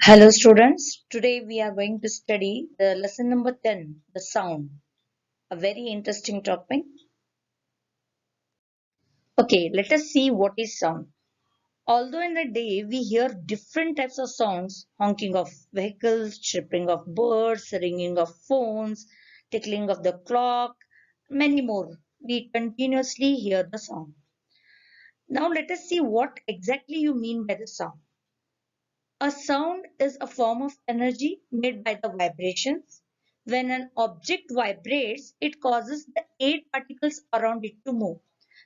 Hello students, today we are going to study the lesson number 10, the sound, a very interesting topic. Okay, let us see what is sound. Although in a day we hear different types of sounds, honking of vehicles, chirping of birds, ringing of phones, tickling of the clock, many more, we continuously hear the sound. Now let us see what exactly you mean by the sound. A sound is a form of energy made by the vibrations. When an object vibrates, it causes the air particles around it to move.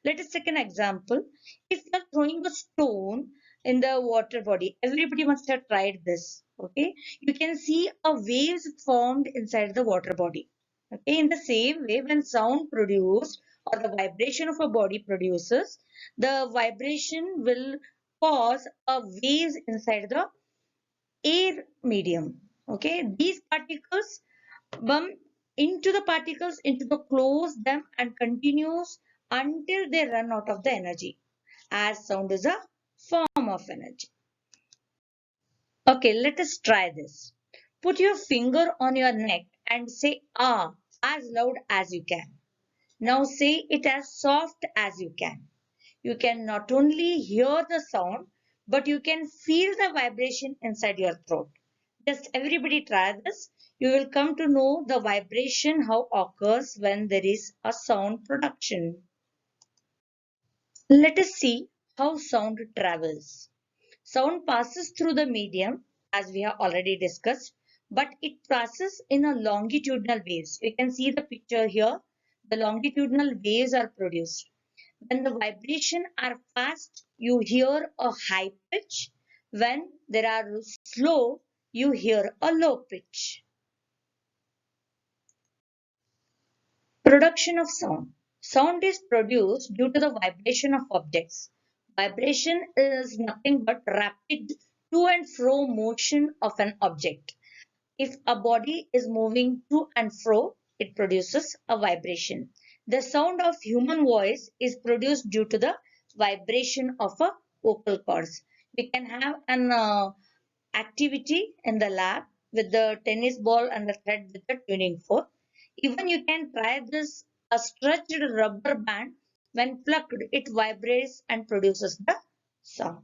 Let us take an example. If you are throwing a stone in the water body, everybody must have tried this. Okay, you can see a waves formed inside the water body. Okay, in the same way, when sound produced or the vibration of a body produces, the vibration will cause a waves inside the air medium. Okay, these particles bump into the particles into the close them and continues until they run out of the energy, as sound is a form of energy. Okay, let us try this. Put your finger on your neck and say ah as loud as you can. Now say it as soft as you can. You can not only hear the sound, but you can feel the vibration inside your throat. Just everybody try this. You will come to know the vibration how occurs when there is a sound production. Let us see how sound travels. Sound passes through the medium as we have already discussed, but it passes in a longitudinal waves. You can see the picture here. The longitudinal waves are produced. When the vibration are fast, you hear a high pitch. When they are slow, you hear a low pitch. Production of sound. Sound is produced due to the vibration of objects. Vibration is nothing but rapid to and fro motion of an object. If a body is moving to and fro, it produces a vibration. The sound of human voice is produced due to the vibration of a vocal cords. We can have an activity in the lab with the tennis ball and the thread with the tuning fork. Even you can try this a stretched rubber band. When plucked, it vibrates and produces the sound.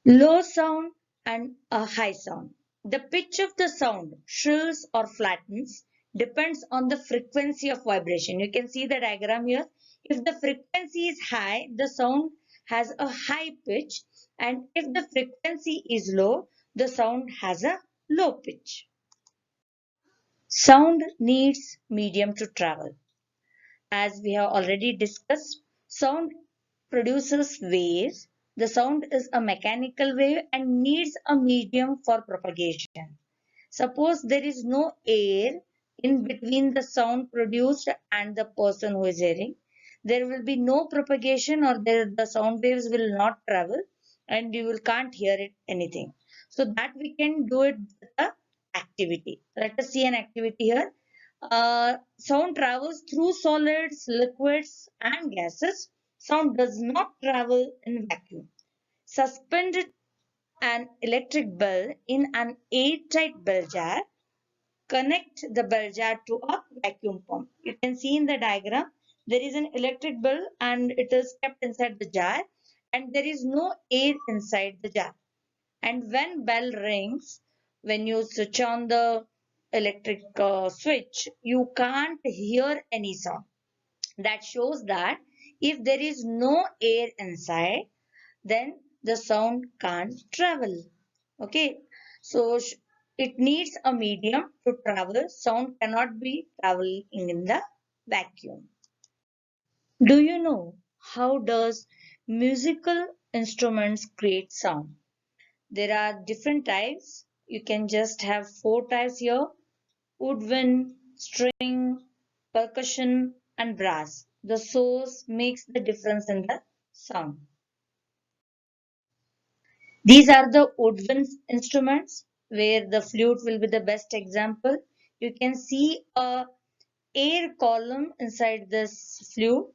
Low sound and a high sound. The pitch of the sound shrills or flattens depends on the frequency of vibration. You can see the diagram here. If the frequency is high, the sound has a high pitch, and if the frequency is low, the sound has a low pitch. Sound needs medium to travel. As we have already discussed, sound produces waves. The sound is a mechanical wave and needs a medium for propagation. Suppose there is no air in between the sound produced and the person who is hearing. There will be no propagation, or the sound waves will not travel, and you will can't hear it anything. So that we can do it with the activity. Let us see an activity here. Sound travels through solids, liquids, and gases. Sound does not travel in vacuum. Suspended an electric bell in an airtight bell jar. Connect the bell jar to a vacuum pump. You can see in the diagram there is an electric bell and it is kept inside the jar, and there is no air inside the jar. And when bell rings, when you switch on the electric switch, you can't hear any sound. That shows that if there is no air inside, then the sound can't travel. Okay, so it needs a medium to travel. Sound cannot be traveling in the vacuum. Do you know how does musical instruments create sound? There are different types. You can just have four types here: woodwind, string, percussion, and brass. The source makes the difference in the sound. These are the woodwind instruments where the flute will be the best example. You can see a air column inside this flute,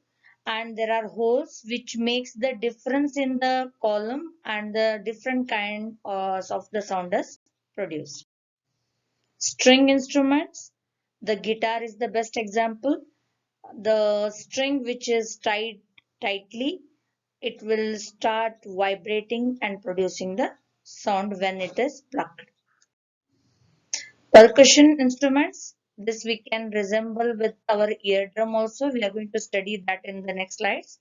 and there are holes which makes the difference in the column and the different kind of the sound is produced. String instruments, the guitar is the best example. The string which is tied tightly, it will start vibrating and producing the sound when it is plucked. Percussion instruments, this we can resemble with our eardrum also. We are going to study that in the next slides,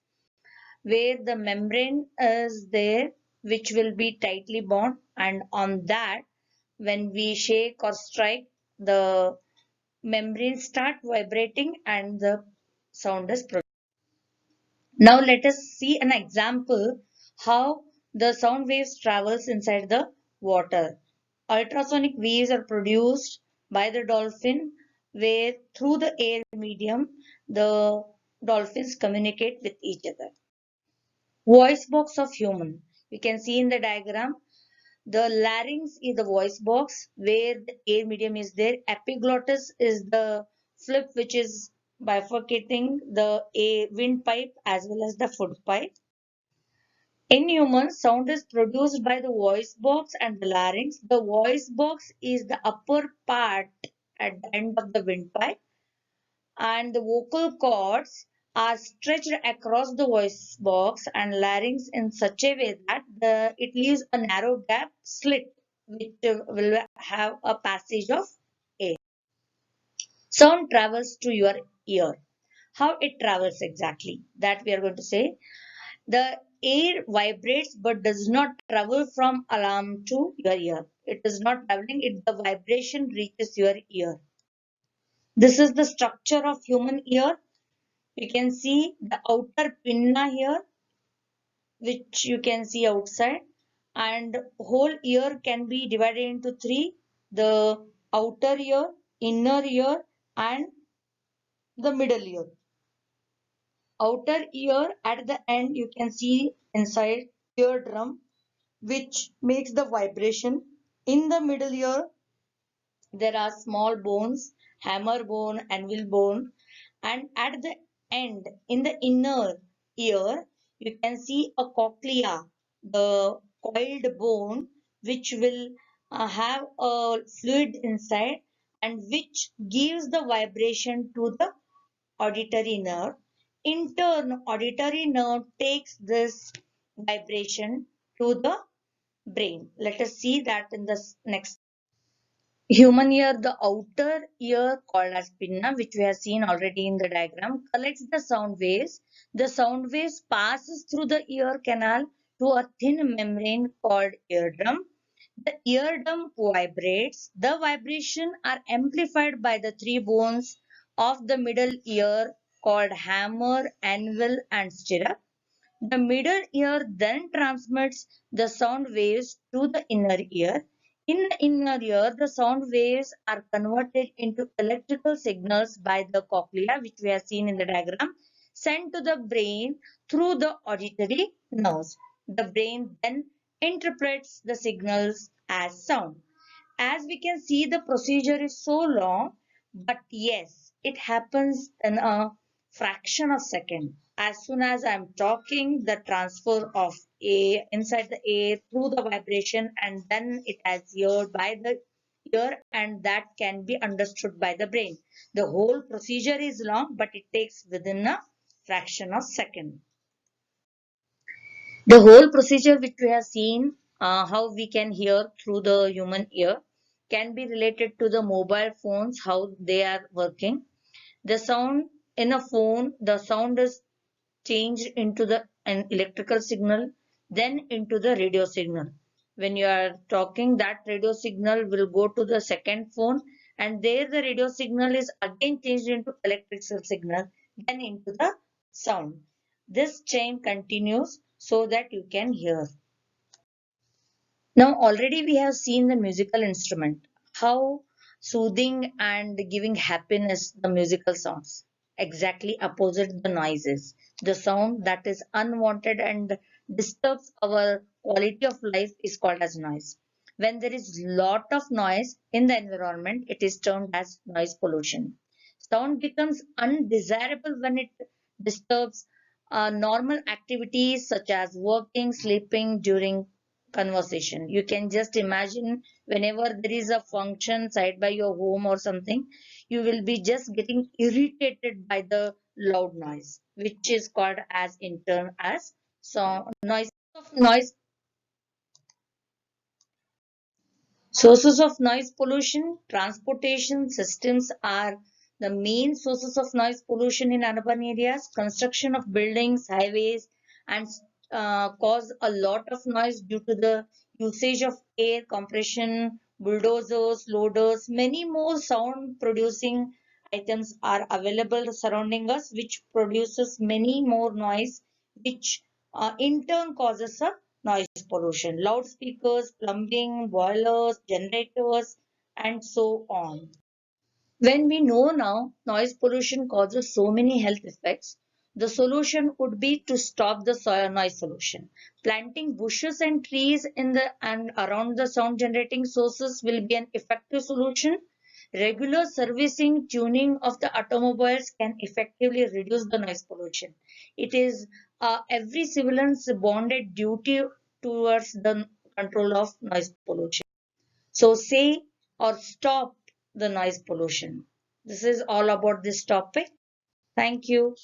where the membrane is there which will be tightly bound, and on that when we shake or strike, the membrane start vibrating and the sound is produced. Now let us see an example how the sound waves travels inside the water. Ultrasonic waves are produced by the dolphin where through the air medium the dolphins communicate with each other. Voice box of human. We can see in the diagram the larynx is the voice box where the air medium is there. Epiglottis is the flip which is bifurcating the air windpipe as well as the food pipe. In humans, sound is produced by the voice box and the larynx. The voice box is the upper part at the end of the windpipe, and the vocal cords are stretched across the voice box and larynx in such a way that it leaves a narrow gap slit which will have a passage of air. Sound travels to your ear. How it travels exactly? That we are going to say. The air vibrates but does not travel from alarm to your ear. It is not traveling, the vibration reaches your ear. This is the structure of human ear. You can see the outer pinna here, which you can see outside, and whole ear can be divided into three: the outer ear, inner ear, and the middle ear. Outer ear at the end you can see inside eardrum, which makes the vibration. In the middle ear, there are small bones, hammer bone, anvil bone, and at the end, in the inner ear, you can see a cochlea, the coiled bone, which will have a fluid inside and which gives the vibration to the auditory nerve. In turn, auditory nerve takes this vibration to the brain. Let us see that in the next. Human ear, the outer ear called as pinna, which we have seen already in the diagram, collects the sound waves. The sound waves passes through the ear canal to a thin membrane called eardrum. The eardrum vibrates. The vibration are amplified by the three bones of the middle ear called hammer, anvil, and stirrup. The middle ear then transmits the sound waves to the inner ear. In the inner ear, the sound waves are converted into electrical signals by the cochlea, which we have seen in the diagram, sent to the brain through the auditory nerves. The brain then interprets the signals as sound. As we can see, the procedure is so long, but yes, it happens in a fraction of second. As soon as I'm talking, the transfer of air inside the air through the vibration, and then it has heard by the ear, and that can be understood by the brain. The whole procedure is long, but it takes within a fraction of second. The whole procedure which we have seen, how we can hear through the human ear, can be related to the mobile phones, how they are working. The sound in a phone, the sound is changed into an electrical signal, then into the radio signal. When you are talking, that radio signal will go to the second phone, and there the radio signal is again changed into electrical signal, then into the sound. This chain continues so that you can hear. Now already we have seen the musical instrument, how soothing and giving happiness the musical sounds. Exactly opposite the noises. The sound that is unwanted and disturbs our quality of life is called as noise. When there is lot of noise in the environment, it is termed as noise pollution. Sound becomes undesirable when it disturbs normal activities such as working, sleeping during conversation. You can just imagine whenever there is a function side by your home or something, you will be just getting irritated by the loud noise, which is called as in turn as noise. Sources of noise pollution, transportation systems are the main sources of noise pollution in urban areas. Construction of buildings, highways, and cause a lot of noise due to the usage of air compression, bulldozers, loaders. Many more sound producing items are available surrounding us, which produces many more noise, which in turn causes a noise pollution, loudspeakers, plumbing, boilers, generators, and so on. When we know now noise pollution causes so many health effects, the solution would be to stop the noise pollution. Planting bushes and trees in the and around the sound generating sources will be an effective solution. Regular servicing, tuning of the automobiles can effectively reduce the noise pollution. It is every civilian's bonded duty towards the control of noise pollution. So say or stop the noise pollution. This is all about this topic. Thank you.